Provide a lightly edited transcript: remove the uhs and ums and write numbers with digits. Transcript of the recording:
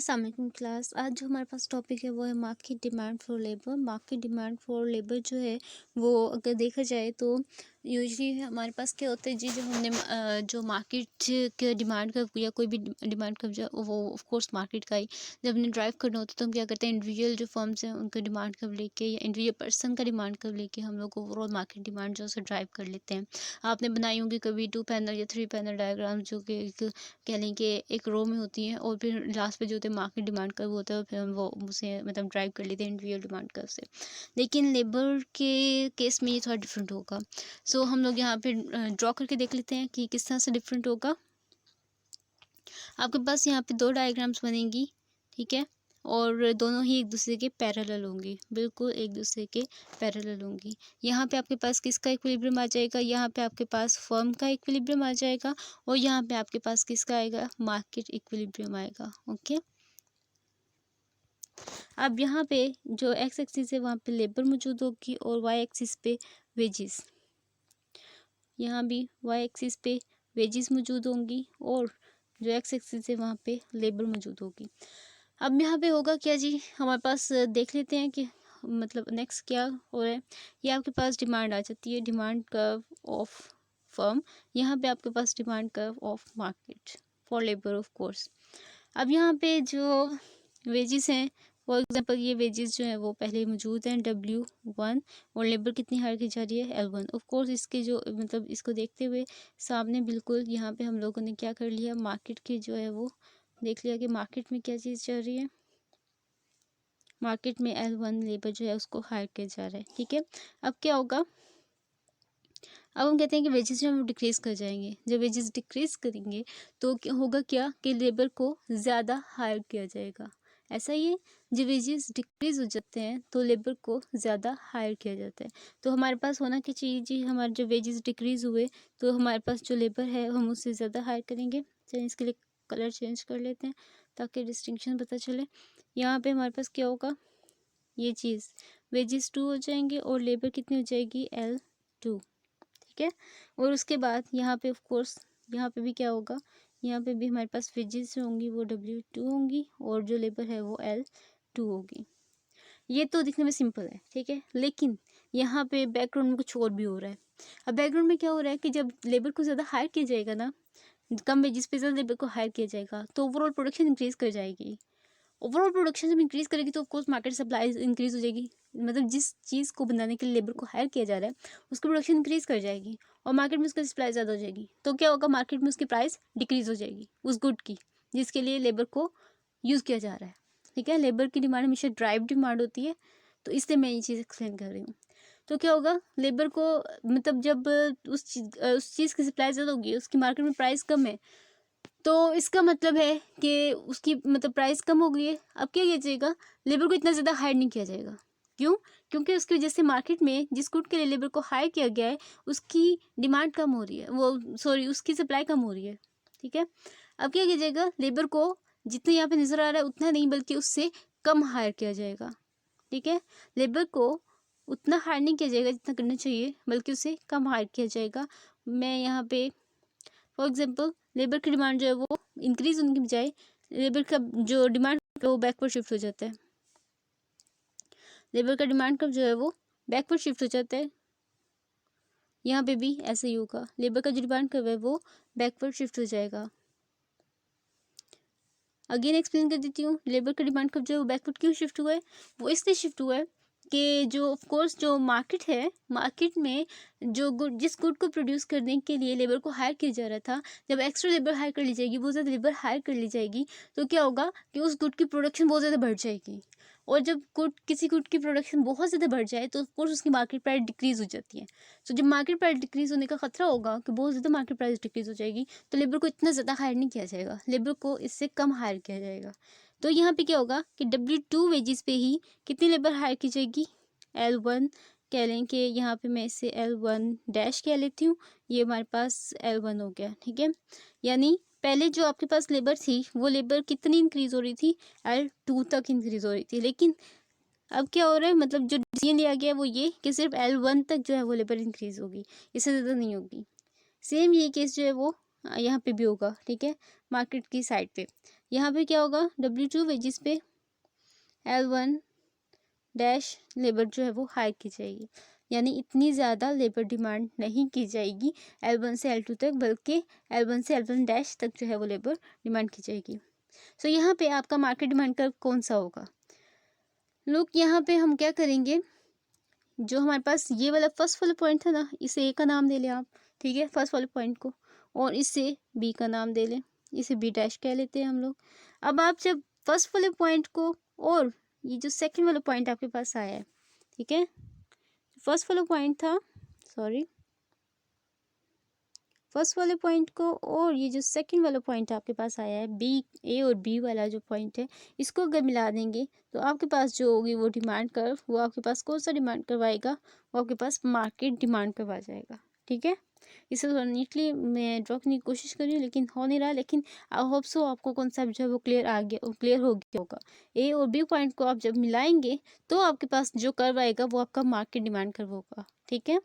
अस्सलाम वालेकुम क्लास। आज जो हमारे पास टॉपिक है वो है market demand for labour. Market demand for labour जो है वो अगर देखा जाए तो यूजली हमारे पास क्या होता है जी, जो हमने जो मार्केट के डिमांड का या कोई भी डिमांड का जो वो ऑफ कोर्स मार्केट का ही जब हमने ड्राइव करना होता है तो हम क्या करते हैं, इंडिविजुअल जो फर्म्स हैं उनका डिमांड कब लेके या इंडिविजुअल पर्सन का डिमांड कब लेके हम लोग ओवरऑल मार्केट डिमांड जो है ड्राइव कर लेते हैं। आपने बनाई होंगी कभी 2 पैनल या 3 पैनल डायग्राम, जो कि कह लें कि एक रो में होती है और फिर लास्ट पे जो होता है मार्केट डिमांड का वो होता है, फिर हम वो उसे मतलब ड्राइव कर लेते हैं इंडिविजुअल डिमांड का से। लेकिन लेबर के केस में ये थोड़ा डिफरेंट होगा। सो हम लोग यहाँ पे ड्रॉ करके देख लेते हैं कि किस तरह से डिफरेंट होगा। आपके पास यहाँ पे 2 डायग्राम्स बनेंगी, ठीक है, और दोनों ही एक दूसरे के पैरेलल होंगी, बिल्कुल एक दूसरे के पैरेलल होंगी। यहाँ पे आपके पास किसका इक्विलिब्रियम आ जाएगा, यहाँ पे आपके पास फर्म का इक्विलिब्रियम आ जाएगा और यहाँ पे आपके पास किसका आएगा, मार्केट इक्विलिब्रियम आएगा। ओके, अब यहाँ पे जो एक्स एक्सिस है वहाँ पे लेबर मौजूद होगी और वाई एक्सिस पे वेजेस। यहाँ भी वाई एक्सिस पे वेजेस मौजूद होंगी और जो एक्स एक्सिस है वहाँ पे लेबर मौजूद होगी। अब यहाँ पे होगा क्या जी, हमारे पास देख लेते हैं कि मतलब नेक्स्ट क्या हो रहा है। ये आपके पास डिमांड आ जाती है, डिमांड कर्व ऑफ फर्म। यहाँ पे आपके पास demand curve of market for labour of course. अब यहाँ पे जो वेजेस हैं, फॉर एग्जांपल ये वेजेस जो है वो पहले मौजूद हैं W1 और लेबर कितनी हायर की जा रही है L1। ऑफ कोर्स इसके जो मतलब इसको देखते हुए सामने बिल्कुल यहाँ पे हम लोगों ने क्या कर लिया, मार्केट की जो है वो देख लिया कि मार्केट में क्या चीज़ चल रही है। मार्केट में L1 लेबर जो है उसको हायर किया जा रहा है, ठीक है। अब क्या होगा, अब हम कहते हैं कि वेजेस जो हम डिक्रीज कर जाएंगे। जब वेजेस डिक्रीज करेंगे तो होगा क्या कि लेबर को ज़्यादा हायर किया जाएगा। ऐसा ही है, जब वेजेस डिक्रीज हो जाते हैं तो लेबर को ज़्यादा हायर किया जाता है। तो हमारे पास होना क्या चाहिए जी, हमारे जब वेजेस डिक्रीज हुए तो हमारे पास जो लेबर है हम उससे ज़्यादा हायर करेंगे। चलिए इसके लिए कलर चेंज कर लेते हैं ताकि डिस्टिंक्शन पता चले। यहाँ पे हमारे पास क्या होगा, ये चीज़ वेजेस 2 हो जाएंगे और लेबर कितनी हो जाएगी L2, ठीक है। और उसके बाद यहाँ पे ऑफ कोर्स यहाँ पे भी क्या होगा, यहाँ पे भी हमारे पास वेजेस जो होंगी वो W2 होंगी और जो लेबर है वो L2 होगी। ये तो दिखने में सिंपल है, ठीक है, लेकिन यहाँ पे बैकग्राउंड में कुछ और भी हो रहा है। अब बैकग्राउंड में क्या हो रहा है कि जब लेबर को ज़्यादा हायर किया जाएगा ना, कम वेजेस पे ज़्यादा लेबर को हायर किया जाएगा तो ओवरऑल प्रोडक्शन इंक्रीज कर जाएगी। ओवरऑल प्रोडक्शन जब इंक्रीज करेगी तो ऑफकोर्स मार्केट सप्लाई इंक्रीज हो जाएगी। मतलब जिस चीज़ को बनाने के लिए लेबर को हायर किया जा रहा है उसकी प्रोडक्शन इंक्रीज कर जाएगी और मार्केट में उसकी सप्लाई ज़्यादा हो जाएगी। तो क्या होगा, मार्केट में उसकी प्राइस डिक्रीज हो जाएगी उस गुड की जिसके लिए लेबर को यूज़ किया जा रहा है, ठीक है। लेबर की डिमांड हमेशा ड्राइव डिमांड होती है, तो इसलिए मैं ये चीज़ एक्सप्लेन कर रही हूँ। तो क्या होगा, लेबर को मतलब जब उस चीज़ की सप्लाई ज़्यादा होगी, उसकी मार्केट में प्राइस कम है, तो इसका मतलब है कि उसकी मतलब प्राइस कम हो गई है। अब क्या किया जाएगा, लेबर को इतना ज़्यादा हायर नहीं किया जाएगा। क्यों? क्योंकि उसकी वजह से मार्केट में जिस गुड के लिए लेबर को हायर किया गया है उसकी डिमांड कम हो रही है, वो सॉरी उसकी सप्लाई कम हो रही है, ठीक है। अब क्या किया जाएगा, लेबर को जितना यहाँ पे नज़र आ रहा है उतना नहीं बल्कि उससे कम हायर किया जाएगा, ठीक है। लेबर को उतना हायर नहीं किया जाएगा जितना करना चाहिए बल्कि उससे कम हायर किया जाएगा। मैं यहाँ पे फॉर एग्जाम्पल लेबर की डिमांड जो है वो इंक्रीज होने की बजाय लेबर का जो डिमांड वो बैकवर्ड शिफ्ट हो जाता है। लेबर का डिमांड कब जो है वो बैकवर्ड शिफ्ट हो जाता है। यहाँ पे भी ऐसे ही होगा, लेबर का जो डिमांड कब है वो बैकवर्ड शिफ्ट हो जाएगा। अगेन एक्सप्लेन कर देती हूँ, लेबर का डिमांड कब जो है वो बैकवर्ड क्यों शिफ्ट हुआ है। वो इसलिए शिफ्ट हुआ है कि जो ऑफ कोर्स जो मार्केट है, मार्केट में जो गुड जिस गुड को प्रोड्यूस करने के लिए लेबर को हायर किया जा रहा था, जब एक्स्ट्रा लेबर हायर कर ली जाएगी, बहुत ज़्यादा लेबर हायर कर ली जाएगी, तो क्या होगा कि उस गुड की प्रोडक्शन बहुत ज़्यादा बढ़ जाएगी। और जब किसी गुड की प्रोडक्शन बहुत ज़्यादा बढ़ जाए तो ऑफकोर्स उसकी मार्केट प्राइस डिक्रीज़ हो जाती है। तो जब मार्केट प्राइस डिक्रीज़ होने का खतरा होगा कि बहुत ज़्यादा मार्केट प्राइस डिक्रीज़ हो जाएगी, तो लेबर को इतना ज़्यादा हायर नहीं किया जाएगा, लेबर को इससे कम हायर किया जाएगा। तो यहाँ पे क्या होगा कि W2 वेजेस पे ही कितनी लेबर हायर की जाएगी, L1 कह लें कि यहाँ पे मैं इसे L1 डैश कह लेती हूँ, ये हमारे पास L1 हो गया, ठीक है। यानी पहले जो आपके पास लेबर थी वो लेबर कितनी इंक्रीज़ हो रही थी, L2 तक इंक्रीज़ हो रही थी, लेकिन अब क्या हो रहा है, मतलब जो डिसीजन लिया गया वो ये कि सिर्फ L1 तक जो है वो लेबर इंक्रीज़ होगी, इससे ज़्यादा नहीं होगी। सेम ये केस जो है वो यहाँ पे भी होगा, ठीक है, मार्केट की साइड पे। यहाँ पे क्या होगा, W2 वेजेस पे L1 डैश लेबर जो है वो हायर की जाएगी, यानी इतनी ज़्यादा लेबर डिमांड नहीं की जाएगी L1 से L2 तक, बल्कि L1 से L1 डैश तक जो है वो लेबर डिमांड की जाएगी। सो यहाँ पे आपका मार्केट डिमांड कर्व कौन सा होगा? लोग यहाँ पे हम क्या करेंगे, जो हमारे पास ये वाला फर्स्ट वाला पॉइंट था ना, इसे ए का नाम दे लें आप, ठीक है, फर्स्ट वाले पॉइंट को, और इसे बी का नाम दे लें, इसे बी डैश कह लेते हैं हम लोग। अब आप जब फर्स्ट वाले पॉइंट को और ये जो सेकंड वाला पॉइंट आपके पास आया है, ठीक है, फर्स्ट वाला पॉइंट था, सॉरी, फर्स्ट वाले पॉइंट को और ये जो सेकंड वाला पॉइंट आपके पास आया है, बी, ए और बी वाला जो पॉइंट है, इसको अगर मिला देंगे तो आपके पास जो होगी वो डिमांड कर्व, वो आपके पास कौन सा डिमांड कर्व आएगा, वो आपके पास मार्केट डिमांड कर्व आ जाएगा। ठीक है, इसे थोड़ा नीटली मैं ड्रॉ करने की कोशिश कर रही हूँ, लेकिन हो नहीं रहा, लेकिन आई होप सो आपको कॉन्सेप्ट जो है वो क्लियर आ गया, क्लियर हो गया होगा। ए और बी पॉइंट को आप जब मिलाएंगे तो आपके पास जो कर्व आएगा वो आपका मार्केट डिमांड कर्व होगा। ठीक है।